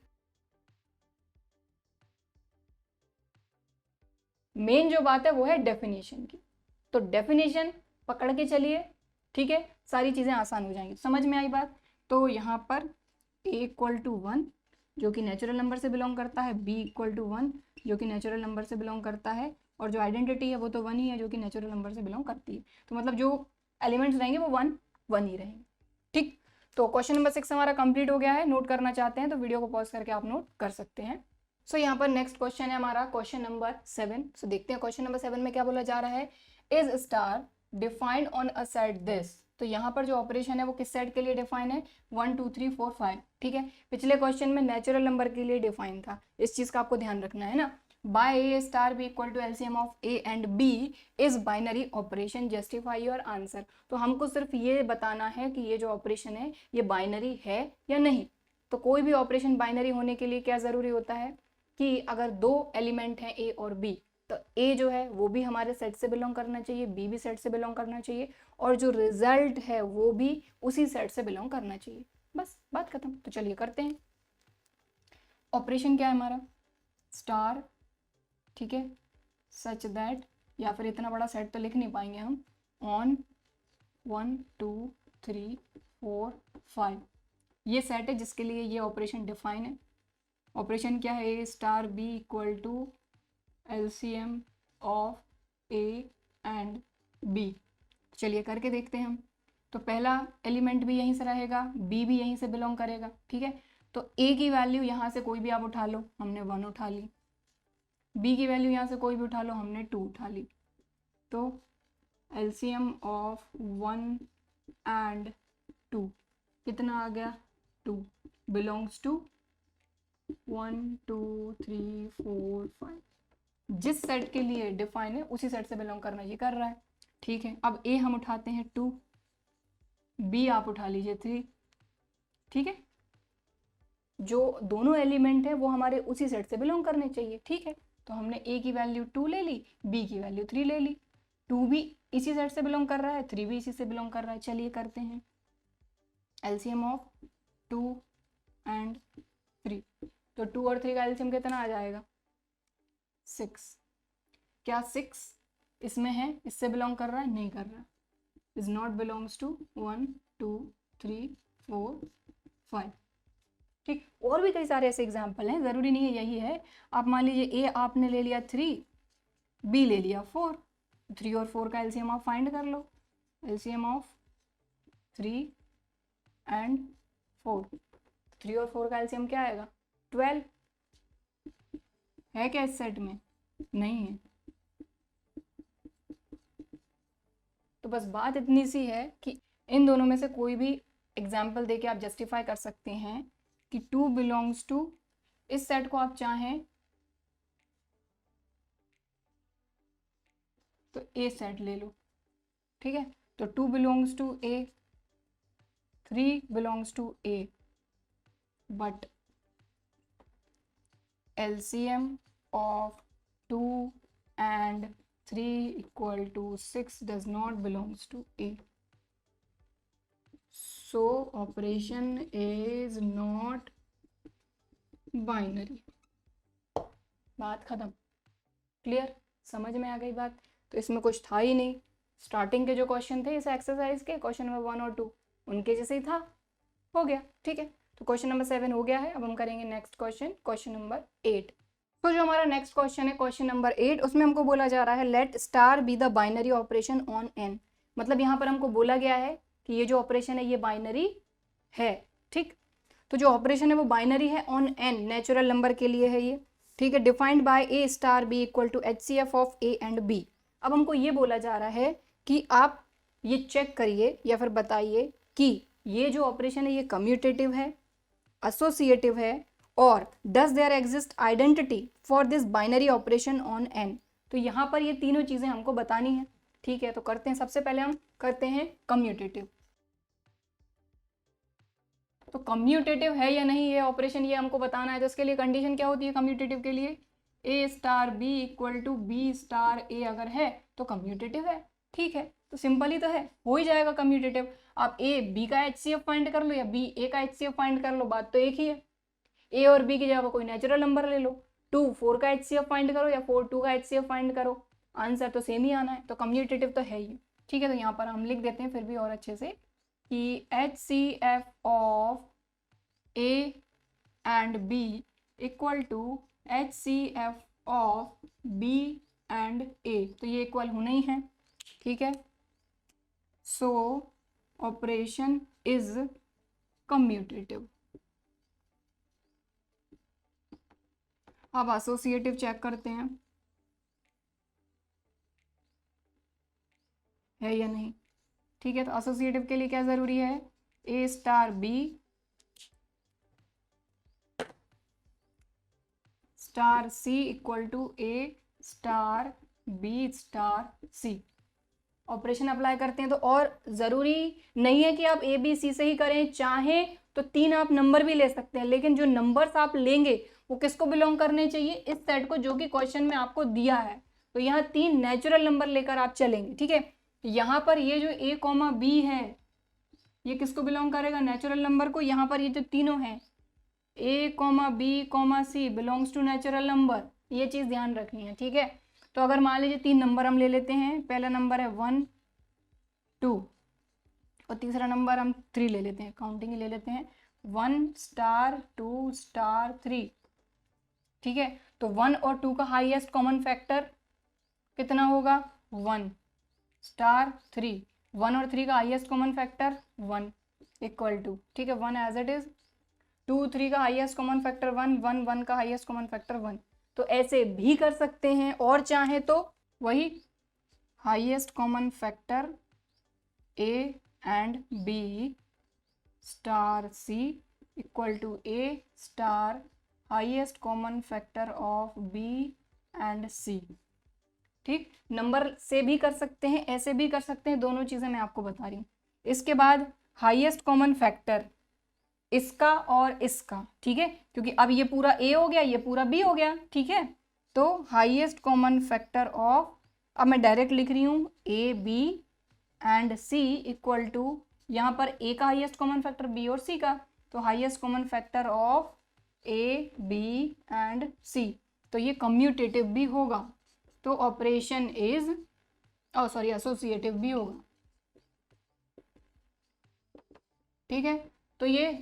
मेन जो बात है वो है डेफिनेशन की। तो डेफिनेशन पकड़ के चलिए, ठीक है, सारी चीज़ें आसान हो जाएंगी। समझ में आई बात? तो यहाँ पर a इक्वल टू 1 जो कि नेचुरल नंबर से बिलोंग करता है, b इक्वल टू 1 जो कि नेचुरल नंबर से बिलोंग करता है, और जो आइडेंटिटी है वो तो 1 ही है जो कि नेचुरल नंबर से बिलोंग करती है। तो मतलब जो एलिमेंट्स रहेंगे वो 1 1 ही रहेंगे। ठीक, तो क्वेश्चन नंबर 6 हमारा कंप्लीट हो गया है। नोट करना चाहते हैं तो वीडियो को पॉज करके आप नोट कर सकते हैं। सो यहाँ पर नेक्स्ट क्वेश्चन है हमारा क्वेश्चन नंबर 7। सो देखते हैं क्वेश्चन नंबर 7 में क्या बोला जा रहा है। Is star defined on a set this. तो यहाँ पर जो ऑपरेशन है वो किस सेट के लिए डिफाइन है, 1 2 3 4 5। ठीक है, पिछले क्वेश्चन में नेचुरल नंबर के लिए डिफाइन था, इस चीज का आपको ध्यान रखना है ना। By A star B equal to LCM of A and B is binary operation, justify your answer. तो हमको सिर्फ ये बताना है कि ये जो ऑपरेशन है ये बाइनरी है या नहीं। तो कोई भी ऑपरेशन बाइनरी होने के लिए क्या जरूरी होता है कि अगर दो एलिमेंट हैं ए और बी, तो ए जो है वो भी हमारे सेट से बिलोंग करना चाहिए, बी भी सेट से बिलोंग करना चाहिए, और जो रिजल्ट है वो भी उसी सेट से बिलोंग करना चाहिए। बस बात खत्म। तो चलिए करते हैं। ऑपरेशन क्या है हमारा, स्टार, ठीक है, सच दैट, या फिर इतना बड़ा सेट तो लिख नहीं पाएंगे हम, ऑन 1 2 3 4 5 ये सेट है जिसके लिए ये ऑपरेशन डिफाइन है। ऑपरेशन क्या है, A star B equal to LCM of A and B. चलिए करके देखते हैं हम। तो पहला एलिमेंट भी यहीं से रहेगा, बी भी यहीं से बिलोंग करेगा, ठीक है। तो ए की वैल्यू यहाँ से कोई भी आप उठा लो, हमने 1 उठा ली। बी की वैल्यू यहाँ से कोई भी उठा लो, हमने 2 उठा ली। तो एलसीएम ऑफ 1 एंड 2 कितना आ गया, 2 बिलोंग्स टू 1 2 3 4 5। जिस सेट के लिए डिफाइन है उसी सेट से बिलोंग करना ये कर रहा है, ठीक है। अब ए हम उठाते हैं 2, बी आप उठा लीजिए 3, ठीक है। जो दोनों एलिमेंट है वो हमारे उसी सेट से बिलोंग करने चाहिए, ठीक है। तो हमने ए की वैल्यू 2 ले ली, बी की वैल्यू 3 ले ली। 2 भी इसी सेट से बिलोंग कर रहा है, 3 भी इसी से बिलोंग कर रहा है। चलिए करते हैं एलसीएम ऑफ 2 एंड 3। तो 2 और 3 का एलसीएम कितना आ जाएगा, 6। क्या 6 इसमें है, इससे बिलोंग कर रहा है, नहीं कर रहा, इज नॉट बिलोंग्स टू 1 2 3 4 5। ठीक, और भी कई सारे ऐसे एग्जाम्पल हैं, जरूरी नहीं है यही है। आप मान लीजिए ए आपने ले लिया 3, बी ले लिया 4, 3 और 4 का एलसीएम आप फाइंड कर लो। एलसीएम ऑफ 3 एंड 4, 3 और 4 का एलसीएम क्या आएगा, 12। है क्या इस सेट में, नहीं है। तो बस बात इतनी सी है कि इन दोनों में से कोई भी एग्जाम्पल देके आप जस्टिफाई कर सकते हैं कि 2 बिलोंग्स टू, इस सेट को आप चाहें तो ए सेट ले लो, ठीक है। तो 2 belongs to A, 3 belongs to A, but LCM of 2 and 3 equal to 6 does not belongs to A. So operation is not binary. बात खत्म, क्लियर, समझ में आ गई बात। तो इसमें कुछ था ही नहीं। स्टार्टिंग के जो क्वेश्चन थे इस एक्सरसाइज के, क्वेश्चन नंबर 1 और 2 उनके जैसे ही था, हो गया, ठीक है। तो क्वेश्चन नंबर 7 हो गया है। अब हम करेंगे नेक्स्ट क्वेश्चन, क्वेश्चन नंबर 8। तो जो हमारा नेक्स्ट क्वेश्चन है क्वेश्चन नंबर 8, उसमें हमको बोला जा रहा है let star B the binary operation on N. मतलब यहाँ पर हमको बोला गया है कि ये जो ऑपरेशन है ये बाइनरी है, ठीक। तो जो ऑपरेशन है वो बाइनरी है ऑन एन, नेचुरल नंबर के लिए है ये, ठीक है। Defined by A star B equal to HCF of A and B. अब हमको ये बोला जा रहा है कि आप ये चेक करिए या फिर बताइए कि ये जो ऑपरेशन है ये कम्यूटेटिव है, एसोसिएटिव है, और does there exist identity for this binary operation on N. तो यहाँ पर ये तीनों चीजें हमको बतानी है, ठीक है। तो करते हैं, सबसे पहले हम करते हैं कम्यूटेटिव। तो कम्यूटेटिव है या नहीं ये ऑपरेशन, ये हमको बताना है। तो इसके लिए कंडीशन क्या होती है कम्यूटेटिव के लिए, A star B equal to B star A अगर है तो कम्यूटेटिव है, ठीक है। तो सिंपल ही तो है, हो ही जाएगा कम्यूटेटिव। आप ए बी का HCF फाइंड कर लो या बी ए का HCF फाइंड कर लो, बात तो एक ही है। ए और बी की जगह कोई नेचुरल नंबर ले लो, 2 4 का HCF फाइंड करो या 4 2 का HCF फाइंड करो, आंसर तो सेम ही आना है। तो कम्यूटेटिव तो है ही, ठीक है, तो यहाँ पर हम लिख देते हैं फिर भी और अच्छे से कि HCF of A and B equal to HCF of B and A, तो ये इक्वल होना ही है, ठीक है। So operation is commutative. अब एसोसिएटिव चेक करते हैं है या नहीं, ठीक है। तो एसोसिएटिव के लिए क्या जरूरी है, A star B star C equal to A star B star C। Operation apply करते हैं तो, और जरूरी नहीं है कि आप A B C से ही करें, चाहें तो 3 आप नंबर भी ले सकते हैं, लेकिन जो नंबर्स आप लेंगे वो किसको बिलोंग करने चाहिए, इस सेट को जो कि क्वेश्चन में आपको दिया है। तो यहाँ 3 नेचुरल नंबर लेकर आप चलेंगे, ठीक है। यहाँ पर ये जो A कॉमा B है ये किसको बिलोंग करेगा, नेचुरल नंबर को। यहाँ पर ये जो तीनों हैं A comma B comma C belongs to natural number, ये चीज ध्यान रखनी है, ठीक है। तो अगर मान लीजिए 3 नंबर हम ले लेते हैं, पहला नंबर है 1 2 और तीसरा नंबर हम 3 ले लेते हैं, काउंटिंग ही ले लेते हैं, 1 स्टार 2 स्टार 3, ठीक है। तो 1 और 2 का हाईएस्ट कॉमन फैक्टर कितना होगा, 1 स्टार 3, 1 और 3 का highest common factor 1 equal to, ठीक है, 1 एज इट इज, 2 3 का हाईएस्ट कॉमन फैक्टर 1 1 1 का हाईएस्ट कॉमन फैक्टर 1। तो ऐसे भी कर सकते हैं, और चाहे तो वही highest common factor A and B star C equal to A star highest common factor of B and C, ठीक। नंबर से भी कर सकते हैं, ऐसे भी कर सकते हैं, दोनों चीजें मैं आपको बता रही हूँ। इसके बाद हाईएस्ट कॉमन फैक्टर इसका और इसका, ठीक है, क्योंकि अब ये पूरा A हो गया, ये पूरा B हो गया, ठीक है। तो हाईएस्ट कॉमन फैक्टर ऑफ, अब मैं डायरेक्ट लिख रही हूँ A B and C equal to, यहाँ पर A का हाईएस्ट कॉमन फैक्टर B और C का, तो highest common factor of A B and C, तो ये कम्यूटेटिव भी होगा, तो ऑपरेशन इज एसोसिएटिव भी होगा, ठीक है। तो ये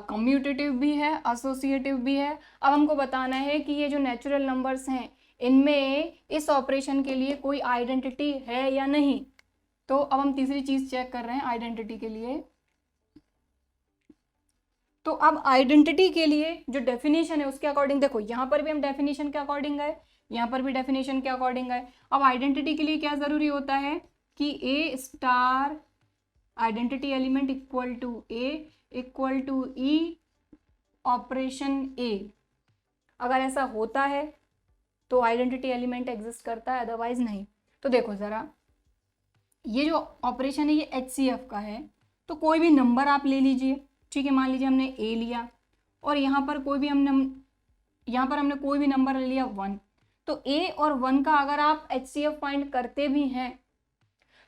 कम्यूटेटिव भी है, एसोसिएटिव भी है। अब हमको बताना है कि ये जो नेचुरल नंबर्स हैं इनमें इस ऑपरेशन के लिए कोई आइडेंटिटी है या नहीं। तो अब हम तीसरी चीज चेक कर रहे हैं आइडेंटिटी के लिए। तो अब आइडेंटिटी के लिए जो डेफिनेशन है उसके अकॉर्डिंग देखो, यहाँ पर भी हम डेफिनेशन के अकॉर्डिंग है, यहाँ पर भी डेफिनेशन के अकॉर्डिंग है। अब आइडेंटिटी के लिए क्या जरूरी होता है कि A star identity element equal to A equal to E operation A। अगर ऐसा होता है तो आइडेंटिटी एलिमेंट एग्जिस्ट करता है, अदरवाइज नहीं। तो देखो जरा, ये जो ऑपरेशन है ये HCF का है, तो कोई भी नंबर आप ले लीजिए, ठीक है। मान लीजिए हमने A लिया और यहाँ पर कोई भी हमने कोई भी नंबर ले लिया 1, तो A और 1 का अगर आप HCF फाइंड करते भी हैं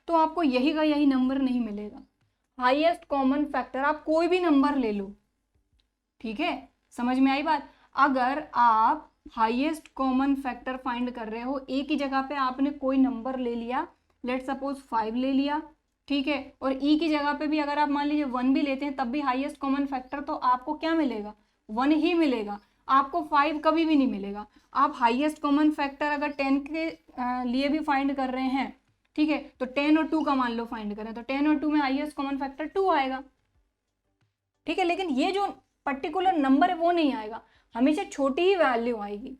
तो आपको यही का यही नंबर नहीं मिलेगा। हाईएस्ट कॉमन फैक्टर आप कोई भी नंबर ले लो, ठीक है, समझ में आई बात। अगर आप हाईएस्ट कॉमन फैक्टर फाइंड कर रहे हो, A की जगह पे आपने कोई नंबर ले लिया, लेट सपोज 5 ले लिया, ठीक है, और E की जगह पे भी अगर आप मान लीजिए 1 भी लेते हैं तब भी हाईएस्ट कॉमन फैक्टर तो आपको क्या मिलेगा, 1 ही मिलेगा, आपको 5 कभी भी नहीं मिलेगा। आप हाईएस्ट कॉमन फैक्टर अगर 10 के लिए भी फाइंड कर रहे हैं, ठीक है, तो 10 और 2 का मान लो फाइंड करें, तो 10 और 2 में हाईएस्ट कॉमन फैक्टर 2 आएगा, ठीक है। लेकिन ये जो पर्टिकुलर नंबर है वो नहीं आएगा, हमेशा छोटी ही वैल्यू आएगी।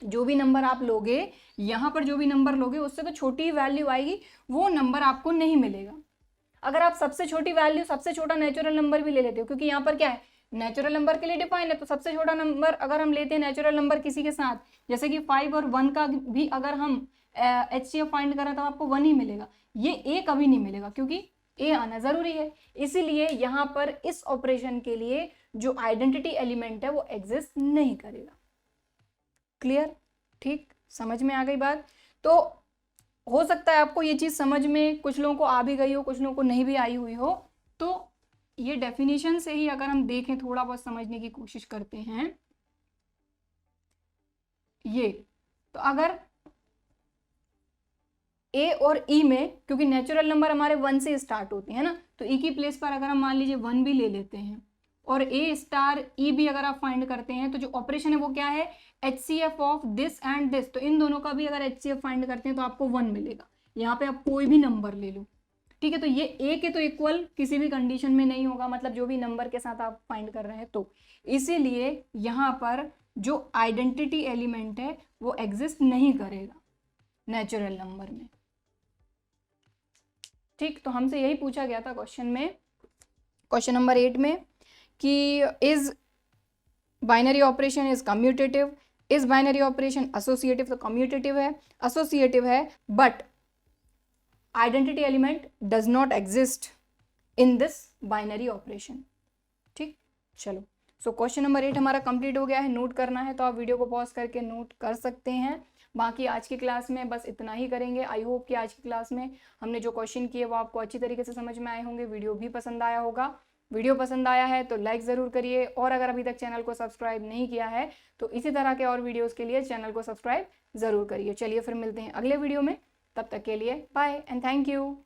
जो भी नंबर आप लोगे, यहाँ पर जो भी नंबर लोगे उससे तो छोटी ही वैल्यू आएगी, वो नंबर आपको नहीं मिलेगा। अगर आप सबसे छोटी वैल्यू, सबसे छोटा नेचुरल नंबर भी ले लेते हो, क्योंकि यहाँ पर क्या है, नेचुरल नंबर के लिए डिफाइन है, तो सबसे छोटा नंबर अगर हम लेते हैं नेचुरल नंबर किसी के साथ, जैसे कि 5 और 1 का भी अगर हम HCF फाइंड करें तो आपको 1 ही मिलेगा, ये A कभी नहीं मिलेगा, क्योंकि A आना जरूरी है। इसीलिए यहाँ पर इस ऑपरेशन के लिए जो आइडेंटिटी एलिमेंट है वो एग्जिस्ट नहीं करेगा। क्लियर, ठीक, समझ में आ गई बात। तो हो सकता है आपको ये चीज समझ में कुछ लोगों को आ भी गई हो, कुछ लोगों को नहीं भी आई हुई हो। तो ये डेफिनेशन से ही अगर हम देखें, थोड़ा बहुत समझने की कोशिश करते हैं, ये तो अगर ए और ई में, क्योंकि नेचुरल नंबर हमारे 1 से स्टार्ट होते हैं ना, तो ई की प्लेस पर अगर हम मान लीजिए 1 भी ले लेते हैं और ए स्टार ई भी अगर आप फाइंड करते हैं, तो जो ऑपरेशन है वो क्या है, HCF of this and this, तो इन दोनों का भी अगर HCF फाइंड करते हैं तो आपको 1 मिलेगा। यहाँ पे आप कोई भी नंबर ले लो, ठीक है, तो ये ए के तो इक्वल किसी भी कंडीशन में नहीं होगा, मतलब जो भी नंबर के साथ आप फाइंड कर रहे हैं, तो इसीलिए यहाँ पर जो आइडेंटिटी एलिमेंट है वो एग्जिस्ट नहीं करेगा नेचुरल नंबर में। ठीक, तो हमसे यही पूछा गया था क्वेश्चन में, क्वेश्चन नंबर 8 में, कि is binary operation is commutative, is binary operation associative, तो कम्यूटेटिव है, एसोसिएटिव है, but identity element does not exist in this binary operation. ठीक, चलो, सो क्वेश्चन नंबर 8 हमारा कंप्लीट हो गया है। नोट करना है तो आप वीडियो को पॉज करके नोट कर सकते हैं। बाकी आज की क्लास में बस इतना ही करेंगे। आई होप कि आज की क्लास में हमने जो क्वेश्चन किए वो आपको अच्छी तरीके से समझ में आए होंगे, वीडियो भी पसंद आया होगा। वीडियो पसंद आया है तो लाइक ज़रूर करिए, और अगर अभी तक चैनल को सब्सक्राइब नहीं किया है तो इसी तरह के और वीडियोज़ के लिए चैनल को सब्सक्राइब ज़रूर करिए। चलिए फिर मिलते हैं अगले वीडियो में, तब तक के लिए बाय एंड थैंक यू।